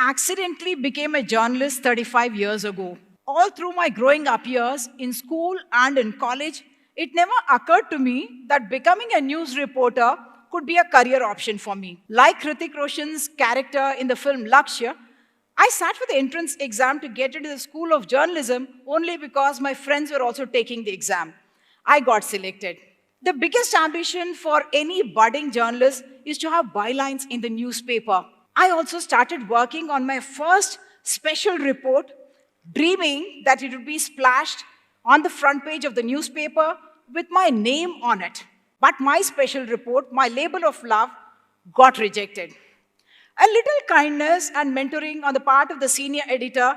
accidentally became a journalist 35 years ago. All through my growing up years, in school and in college, it never occurred to me that becoming a news reporter could be a career option for me. Like Hrithik Roshan's character in the film Lakshya, I sat for the entrance exam to get into the School of Journalism only because my friends were also taking the exam. I got selected. The biggest ambition for any budding journalist is to have bylines in the newspaper. I also started working on my first special report, dreaming that it would be splashed on the front page of the newspaper with my name on it. But my special report, my label of love, got rejected. A little kindness and mentoring on the part of the senior editor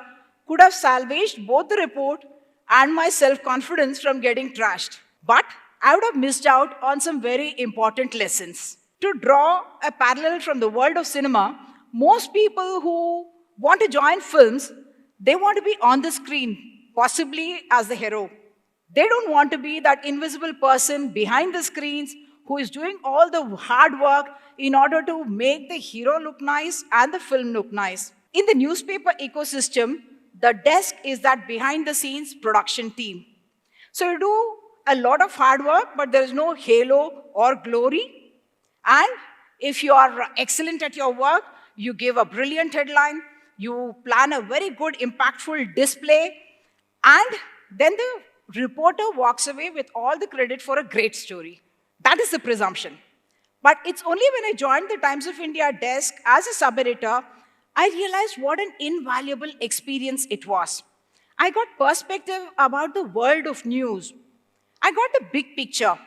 could have salvaged both the report and my self confidence from getting trashed. But I would have missed out on some very important lessons. To draw a parallel from the world of cinema, most people who want to join films, they want to be on the screen, possibly as the hero. They don't want to be that invisible person behind the screens who is doing all the hard work in order to make the hero look nice and the film look nice. In the newspaper ecosystem, the desk is that behind the scenes production team. So you do a lot of hard work, but there is no halo or glory. And if you are excellent at your work, you give a brilliant headline, you plan a very good, impactful display, and then the reporter walks away with all the credit for a great story. That is the presumption. But it's only when I joined the Times of India desk as a sub-editor, I realized what an invaluable experience it was. I got perspective about the world of news. I got the big picture.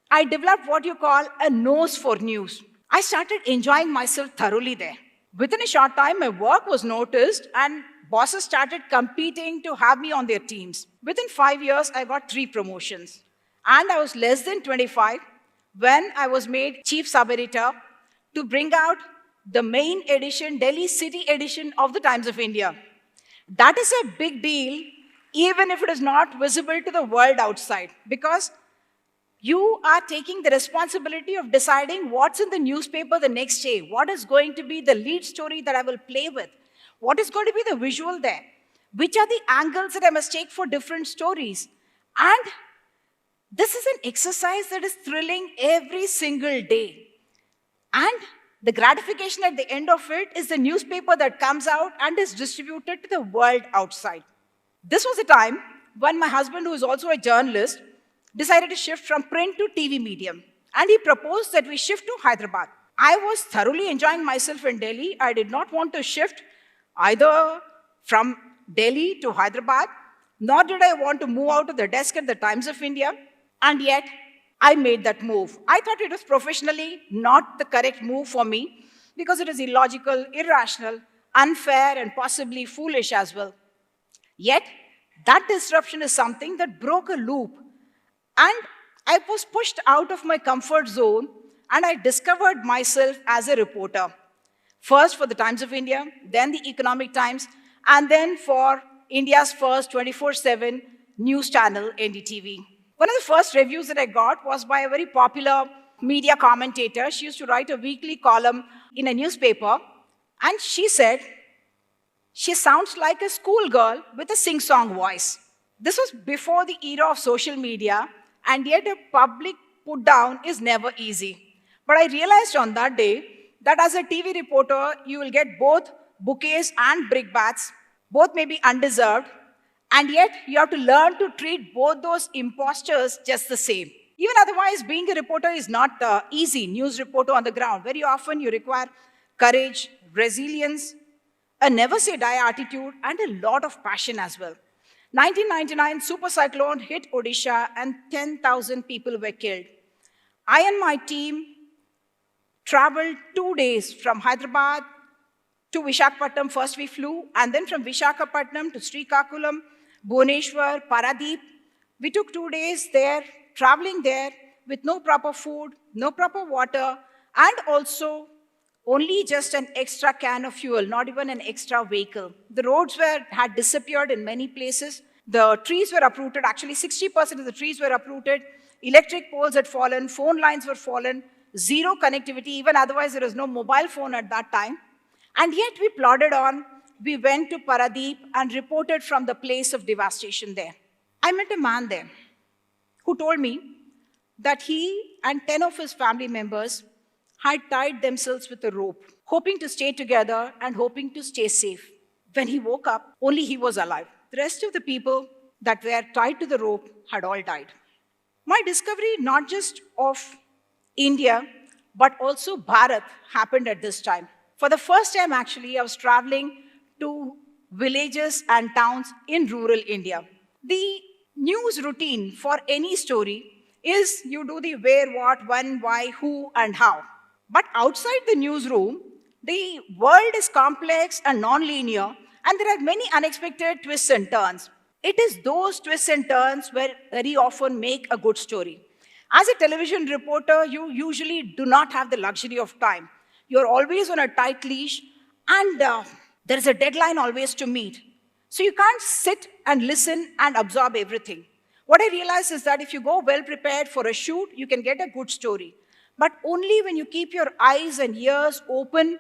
I developed what you call a nose for news. I started enjoying myself thoroughly there. Within a short time, my work was noticed and bosses started competing to have me on their teams. Within 5 years, I got 3 promotions. And I was less than 25 when I was made chief sub-editor to bring out the main edition, Delhi City edition of the Times of India. That is a big deal, even if it is not visible to the world outside, because you are taking the responsibility of deciding what's in the newspaper the next day, what is going to be the lead story that I will play with, what is going to be the visual there, which are the angles that I must take for different stories. And this is an exercise that is thrilling every single day. And the gratification at the end of it is the newspaper that comes out and is distributed to the world outside. This was a time when my husband, who is also a journalist, decided to shift from print to TV medium. And he proposed that we shift to Hyderabad. I was thoroughly enjoying myself in Delhi. I did not want to shift either from Delhi to Hyderabad, nor did I want to move out of the desk at the Times of India. And yet, I made that move. I thought it was professionally not the correct move for me because it is illogical, irrational, unfair, and possibly foolish as well. Yet, that disruption is something that broke a loop. And I was pushed out of my comfort zone and I discovered myself as a reporter. First for the Times of India, then the Economic Times, and then for India's first 24/7 news channel, NDTV. One of the first reviews that I got was by a very popular media commentator. She used to write a weekly column in a newspaper, and she said, "She sounds like a schoolgirl with a sing-song voice." This was before the era of social media, and yet a public put down is never easy. But I realized on that day that as a TV reporter, you will get both bouquets and brickbats. Both may be undeserved, and yet you have to learn to treat both those imposters just the same. Even otherwise, being a reporter is not easy, news reporter on the ground. Very often you require courage, resilience, a never say die attitude, and a lot of passion as well. 1999 super cyclone hit Odisha and 10,000 people were killed. I and my team traveled 2 days from Hyderabad to Visakhapatnam. First we flew, and then from Visakhapatnam to Srikakulam, Bhubaneswar, Paradeep. We took 2 days there, traveling there with no proper food, no proper water, and also only just an extra can of fuel, not even an extra vehicle. The roads had disappeared in many places. The trees were uprooted. Actually, 60% of the trees were uprooted. Electric poles had fallen. Phone lines were fallen. Zero connectivity. Even otherwise, there was no mobile phone at that time. And yet we plodded on. We went to Paradeep and reported from the place of devastation there. I met a man there who told me that he and 10 of his family members had tied themselves with a rope, hoping to stay together and hoping to stay safe. When he woke up, only he was alive. The rest of the people that were tied to the rope had all died. My discovery, not just of India, but also Bharat, happened at this time. For the first time, actually, I was traveling to villages and towns in rural India. The news routine for any story is you do the where, what, when, why, who, and how. But outside the newsroom, the world is complex and non-linear, and there are many unexpected twists and turns. It is those twists and turns where very often make a good story. As a television reporter, you usually do not have the luxury of time. You're always on a tight leash, and there is a deadline always to meet. So you can't sit and listen and absorb everything. What I realized is that if you go well prepared for a shoot, you can get a good story. But only when you keep your eyes and ears open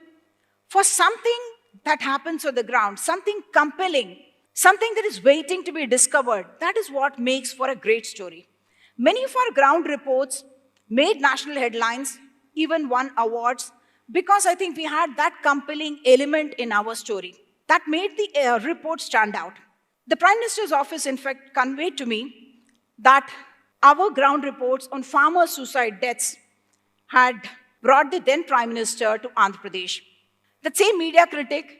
for something that happens on the ground, something compelling, something that is waiting to be discovered. That is what makes for a great story. Many of our ground reports made national headlines, even won awards, because I think we had that compelling element in our story that made the report stand out. The Prime Minister's office, in fact, conveyed to me that our ground reports on farmer suicide deaths had brought the then Prime Minister to Andhra Pradesh. The same media critic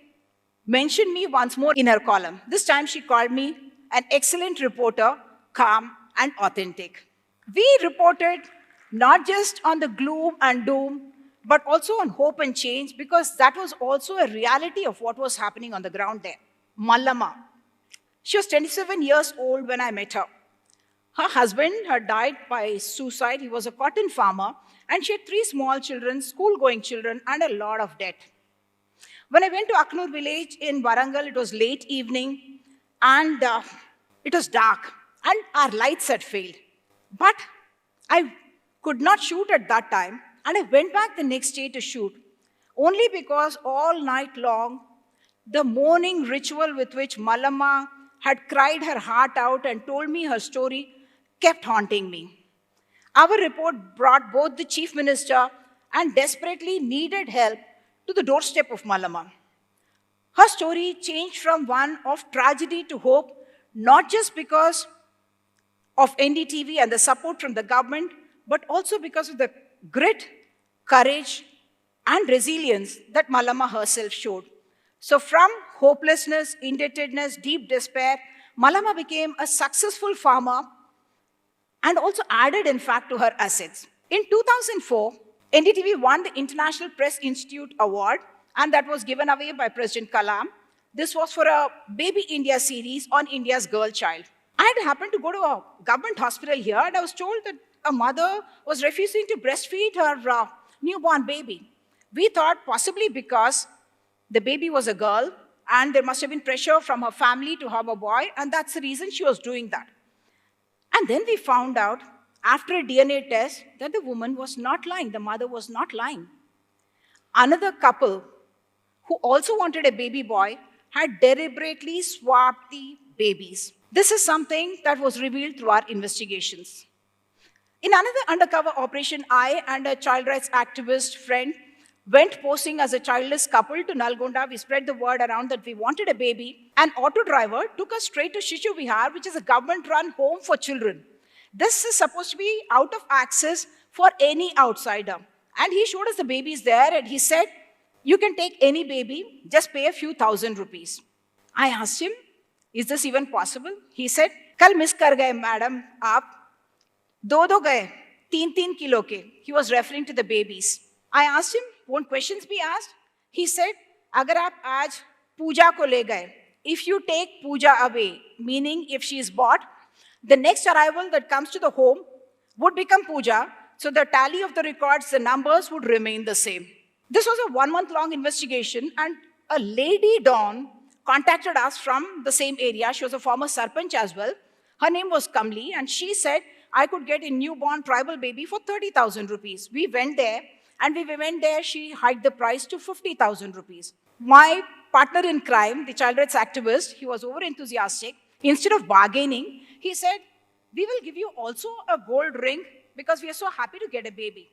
mentioned me once more in her column. This time she called me an excellent reporter, calm and authentic. We reported not just on the gloom and doom, but also on hope and change, because that was also a reality of what was happening on the ground there. Mallama. She was 27 years old when I met her. Her husband had died by suicide. He was a cotton farmer, and she had 3 small children, school-going children, and a lot of debt. When I went to Aknur village in Warangal, it was late evening, and it was dark, and our lights had failed. But I could not shoot at that time, and I went back the next day to shoot, only because all night long, the mourning ritual with which Mallama had cried her heart out and told me her story kept haunting me. Our report brought both the Chief Minister and desperately needed help to the doorstep of Mallama. Her story changed from one of tragedy to hope, not just because of NDTV and the support from the government, but also because of the grit, courage, and resilience that Mallama herself showed. So from hopelessness, indebtedness, deep despair, Mallama became a successful farmer and also added, in fact, to her assets. In 2004, NDTV won the International Press Institute Award, and that was given away by President Kalam. This was for a Baby India series on India's girl child. I had happened to go to a government hospital here, and I was told that a mother was refusing to breastfeed her newborn baby. We thought possibly because the baby was a girl, and there must have been pressure from her family to have a boy, and that's the reason she was doing that. And then we found out, after a DNA test, that the woman was not lying, the mother was not lying. Another couple, who also wanted a baby boy, had deliberately swapped the babies. This is something that was revealed through our investigations. In another undercover operation, I and a child rights activist friend went posing as a childless couple to Nalgonda. We spread the word around that we wanted a baby. An auto driver took us straight to Shishu Vihar, which is a government-run home for children. This is supposed to be out of access for any outsider. And he showed us the babies there, and he said, you can take any baby, just pay a few thousand rupees. I asked him, is this even possible? He said, kal miss kar gaye, madam, aap. Do gaye, 3 kilo ke. He was referring to the babies. I asked him, won't questions be asked? He said, agar aap aaj Pooja ko le gaye, if you take Pooja away, meaning if she is bought, the next arrival that comes to the home would become Pooja, so the tally of the records, the numbers would remain the same. This was a 1-month-long investigation, and a lady, Dawn, contacted us from the same area. She was a former Sarpanch as well. Her name was Kamli, and she said, I could get a newborn tribal baby for 30,000 rupees. We went there, And we went there, she hiked the price to 50,000 rupees. My partner in crime, the child rights activist, he was over enthusiastic. Instead of bargaining, he said, "We will give you also a gold ring because we are so happy to get a baby."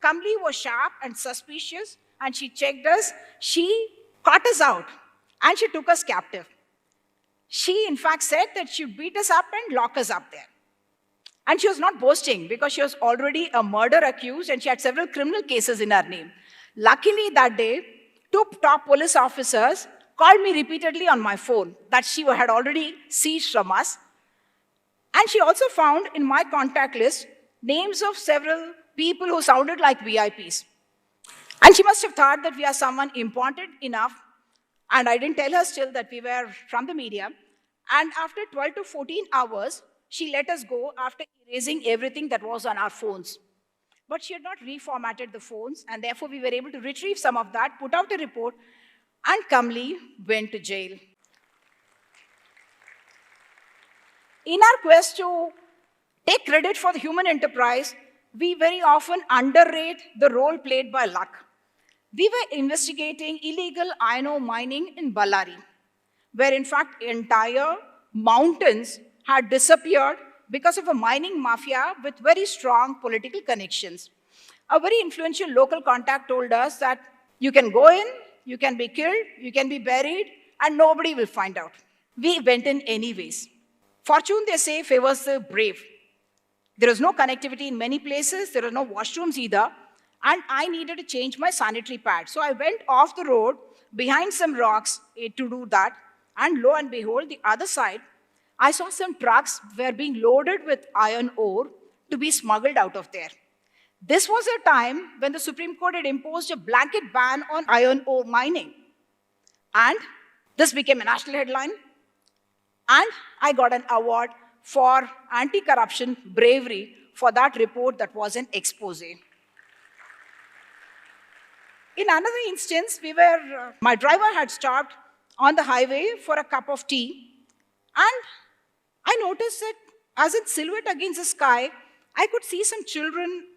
Kamli was sharp and suspicious, and she checked us. She caught us out, and she took us captive. She, in fact, said that she would beat us up and lock us up there. And she was not boasting because she was already a murder accused and she had several criminal cases in her name. Luckily, that day, two top police officers called me repeatedly on my phone that she had already seized from us. And she also found in my contact list names of several people who sounded like VIPs. And she must have thought that we are someone important enough. And I didn't tell her still that we were from the media. And after 12 to 14 hours, she let us go after erasing everything that was on our phones. But she had not reformatted the phones, and therefore we were able to retrieve some of that, put out a report, and Kamli went to jail. In our quest to take credit for the human enterprise, we very often underrate the role played by luck. We were investigating illegal iron ore mining in Ballari, where in fact entire mountains had disappeared because of a mining mafia with very strong political connections. A very influential local contact told us that you can go in, you can be killed, you can be buried, and nobody will find out. We went in anyways. Fortune, they say, favors the brave. There was no connectivity in many places, there were no washrooms either, and I needed to change my sanitary pad. So I went off the road behind some rocks to do that, and lo and behold, the other side, I saw some trucks were being loaded with iron ore to be smuggled out of there. This was a time when the Supreme Court had imposed a blanket ban on iron ore mining. And this became a national headline. And I got an award for anti-corruption bravery for that report that was an expose. In another instance, my driver had stopped on the highway for a cup of tea, and I noticed that as in silhouette against the sky, I could see some children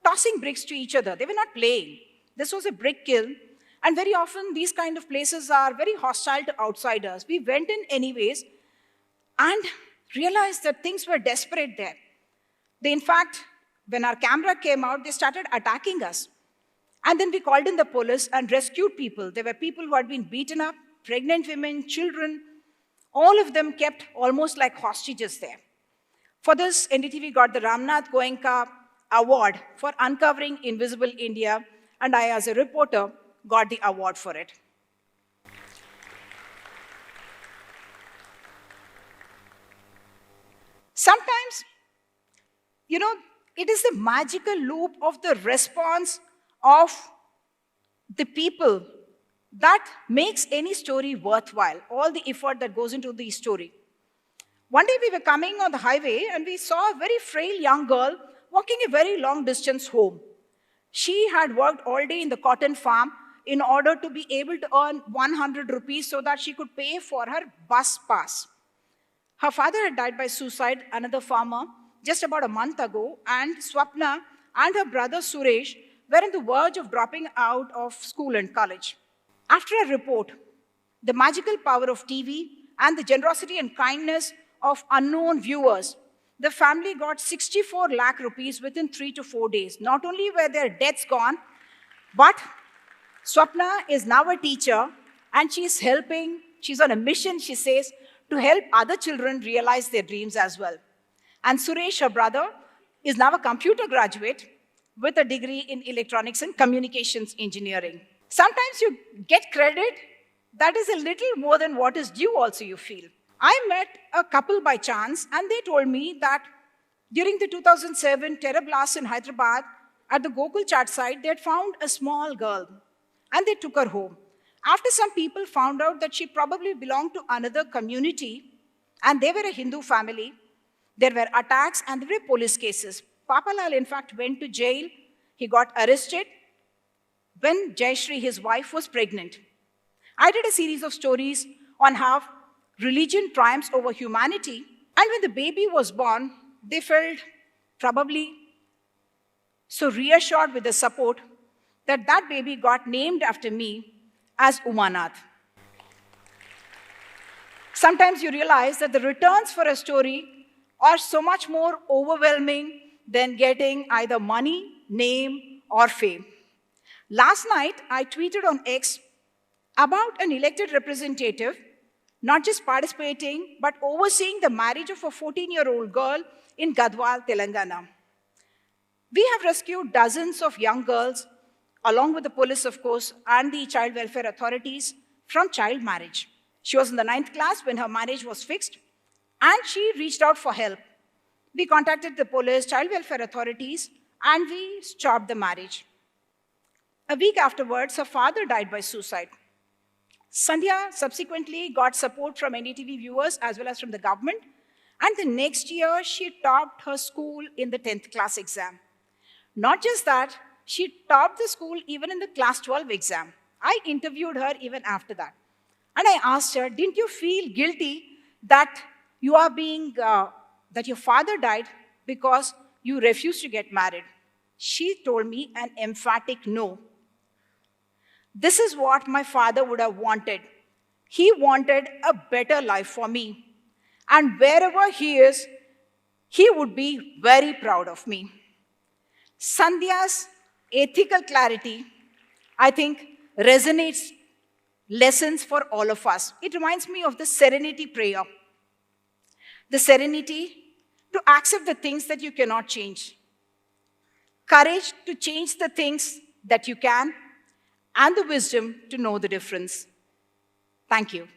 tossing bricks to each other. They were not playing. This was a brick kiln, and very often these kind of places are very hostile to outsiders. We went in anyways and realized that things were desperate there. In fact, when our camera came out, they started attacking us. And then we called in the police and rescued people. There were people who had been beaten up, pregnant women, children. All of them kept almost like hostages there. For this, NDTV got the Ramnath Goenka Award for uncovering invisible India, and I, as a reporter, got the award for it. Sometimes, it is the magical loop of the response of the people that makes any story worthwhile, all the effort that goes into the story. One day we were coming on the highway and we saw a very frail young girl walking a very long distance home. She had worked all day in the cotton farm in order to be able to earn 100 rupees so that she could pay for her bus pass. Her father had died by suicide, another farmer, just about a month ago, and Swapna and her brother Suresh were on the verge of dropping out of school and college. After a report, the magical power of TV and the generosity and kindness of unknown viewers, the family got 64 lakh rupees within 3 to 4 days. Not only were their debts gone, but Swapna is now a teacher and she's on a mission, she says, to help other children realize their dreams as well. And Suresh, her brother, is now a computer graduate with a degree in electronics and communications engineering. Sometimes you get credit that is a little more than what is due also, you feel. I met a couple by chance, and they told me that during the 2007 terror blast in Hyderabad, at the Gokul Chat site, they had found a small girl, and they took her home. After some people found out that she probably belonged to another community, and they were a Hindu family, there were attacks and there were police cases. Papalal, in fact, went to jail. He got arrested when Jayashree, his wife, was pregnant. I did a series of stories on how religion triumphs over humanity, and when the baby was born, they felt probably so reassured with the support that that baby got named after me as Umanath. Sometimes you realize that the returns for a story are so much more overwhelming than getting either money, name, or fame. Last night, I tweeted on X about an elected representative not just participating, but overseeing the marriage of a 14-year-old girl in Gadwal, Telangana. We have rescued dozens of young girls, along with the police, of course, and the child welfare authorities, from child marriage. She was in the 9th class when her marriage was fixed, and she reached out for help. We contacted the police, child welfare authorities, and we stopped the marriage. A week afterwards, her father died by suicide. Sandhya subsequently got support from NDTV viewers as well as from the government, and the next year she topped her school in the 10th class exam. Not just that, she topped the school even in the class 12 exam. I interviewed her even after that. And I asked her, didn't you feel guilty that that your father died because you refused to get married? She told me an emphatic no. This is what my father would have wanted. He wanted a better life for me. And wherever he is, he would be very proud of me. Sandhya's ethical clarity, I think, resonates lessons for all of us. It reminds me of the serenity prayer. The serenity to accept the things that you cannot change. Courage to change the things that you can, and the wisdom to know the difference. Thank you.